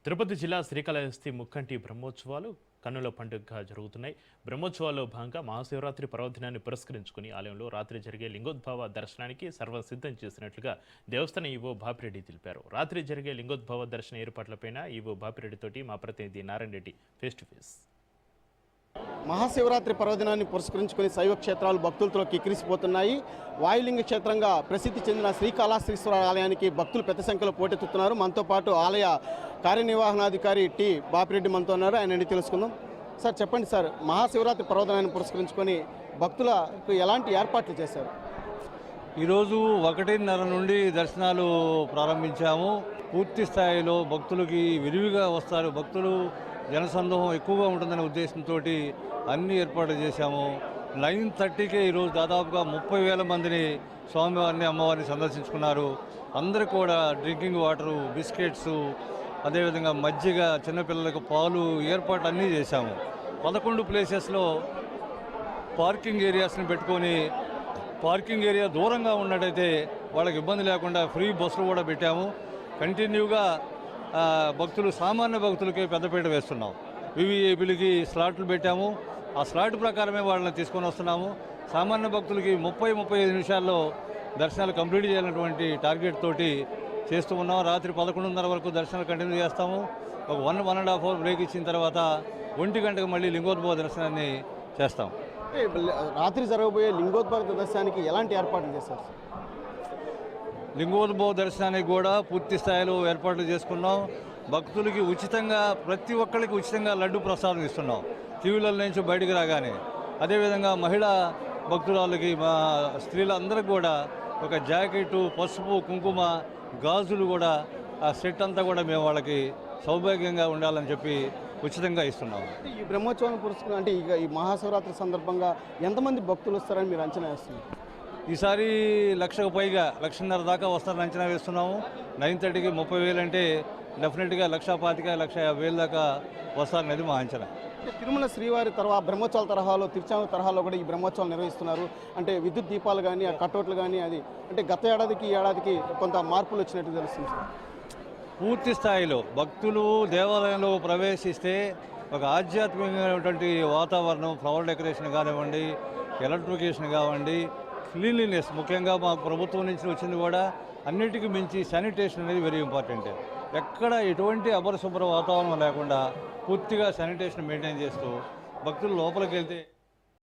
తిరుపతి జిల్లా శ్రీకాళహస్తి ముక్కంటి బ్రహ్మోత్సవాలు కన్నుల పండుగగా జరుగుతున్నాయి. బ్రహ్మోత్సవాల్లో భాగంగా మహాశివరాత్రి పర్వదినాన్ని పురస్కరించుకుని ఆలయంలో రాత్రి జరిగే లింగోద్భవ దర్శనానికి సర్వం సిద్ధం చేసినట్లుగా దేవస్థాన ఈవో బాపిరెడ్డి తెలిపారు. రాత్రి జరిగే లింగోద్భవ దర్శన ఏర్పాట్లపైన ఈవో బాపిరెడ్డితోటి మా ప్రతినిధి Narayana Reddy face to face. Mahashivaratri పర్వదినాన్ని పురస్కరించుకుని శైవ క్షేత్రాలు భక్తులతో కిక్కిరిసిపోతున్నాయి. వాయులింగ క్షేత్రంగా ప్రసిద్ధి చెందిన శ్రీకాళహస్తీశ్వర ఆలయానికి భక్తులు పెద్ద సంఖ్యలో పోటెత్తుతున్నారు. మనతో పాటు ఆలయ కార్యనిర్వహణాధికారి టి బాపిరెడ్డి మనతో ఉన్నారు. ఆయన అడిగి తెలుసుకుందాం. సార్ చెప్పండి సార్, మహాశివరాత్రి పర్వదినాన్ని పురస్కరించుకొని భక్తులకు ఎలాంటి ఏర్పాట్లు చేశారు? ఈరోజు 1:30 నుండి దర్శనాలు ప్రారంభించాము. పూర్తి స్థాయిలో భక్తులకి విరివిగా వస్తారు. భక్తులు జనసందోహం ఎక్కువగా ఉంటుందనే ఉద్దేశంతో అన్ని ఏర్పాట్లు చేశాము. 9:30కే ఈరోజు దాదాపుగా 30,000 మందిని స్వామివారిని అమ్మవారిని సందర్శించుకున్నారు. అందరూ కూడా డ్రింకింగ్ వాటరు, బిస్కెట్స్, అదేవిధంగా మజ్జిగ, చిన్నపిల్లలకు పాలు ఏర్పాటు అన్నీ చేశాము. 11 ప్లేసెస్లో పార్కింగ్ ఏరియాస్ని పెట్టుకొని పార్కింగ్ ఏరియా దూరంగా ఉన్నట్టయితే వాళ్ళకి ఇబ్బంది లేకుండా ఫ్రీ బస్సులు కూడా పెట్టాము. కంటిన్యూగా భక్తులు, సామాన్య భక్తులకి పెద్దపీట వేస్తున్నాం. వివిఐపీలకి స్లాట్లు పెట్టాము. ఆ స్లాట్ ప్రకారమే వాళ్ళని తీసుకొని వస్తున్నాము. సామాన్య భక్తులకి 30-35 నిమిషాల్లో దర్శనాలు కంప్లీట్ చేయాలన్నటువంటి టార్గెట్ తోటి చేస్తూ ఉన్నాం. రాత్రి 11:30 వరకు దర్శనాలు కంటిన్యూ చేస్తాము. ఒక 1.5 అవర్ బ్రేక్ ఇచ్చిన తర్వాత 1 గంటకు మళ్ళీ లింగోద్భవ దర్శనాన్ని చేస్తాం. రాత్రి జరగబోయే లింగోద్భవ దర్శనానికి ఎలాంటి ఏర్పాట్లు చేశారు? లింగోద్భవ దర్శనానికి కూడా పూర్తి స్థాయిలో ఏర్పాట్లు చేసుకున్నాం. భక్తులకి ఉచితంగా, ప్రతి ఒక్కరికి ఉచితంగా లడ్డు ప్రసాదం ఇస్తున్నాం క్యూల నుంచి బయటికి రాగానే. అదేవిధంగా మహిళా భక్తురాలకి, మా స్త్రీలందరికీ కూడా ఒక జాకెట్టు, పసుపు, కుంకుమ, గాజులు కూడా ఆ సెట్ అంతా కూడా మేము వాళ్ళకి సౌభాగ్యంగా ఉండాలని చెప్పి ఉచితంగా ఇస్తున్నాం. ఈ బ్రహ్మోత్సవాన్ని పురస్కరించుకుని అంటే ఈ మహాశివరాత్రి సందర్భంగా ఎంతమంది భక్తులు వస్తారని మీరు అంచనా వేస్తున్నారు? ఈసారి 1,00,000కు పైగా, 1,50,000 దాకా వస్తారని అంచనా వేస్తున్నాము. 9:30కి 30,000 అంటే డెఫినెట్గా 1,25,000 దాకా వస్తారనేది మా అంచనా. తిరుమల శ్రీవారి తర్వాత బ్రహ్మోత్సవాల తరహాలో, తిరుచానూరు తరహాలో కూడా ఈ బ్రహ్మోత్సవాలు నిర్వహిస్తున్నారు. అంటే విద్యుత్ దీపాలు కానీ, ఆ కటౌట్లు కానీ, అది అంటే గత ఏడాదికి ఈ ఏడాదికి కొంత మార్పులు వచ్చినట్టు తెలుస్తుంది సార్. పూర్తి స్థాయిలో భక్తులు దేవాలయంలో ప్రవేశిస్తే ఒక ఆధ్యాత్మికమైనటువంటి వాతావరణం, ఫ్లవర్ డెకరేషన్ కానివ్వండి, ఎలక్ట్రిఫికేషన్ కానివ్వండి, క్లీన్లీనెస్, ముఖ్యంగా మా ప్రభుత్వం నుంచి వచ్చింది కూడా అన్నిటికీ మించి శానిటేషన్ అనేది వెరీ ఇంపార్టెంట్. ఎక్కడ ఎటువంటి అపరిశుభ్ర వాతావరణం లేకుండా పూర్తిగా శానిటేషన్ మెయింటైన్ చేస్తూ భక్తులు లోపలికి వెళ్తే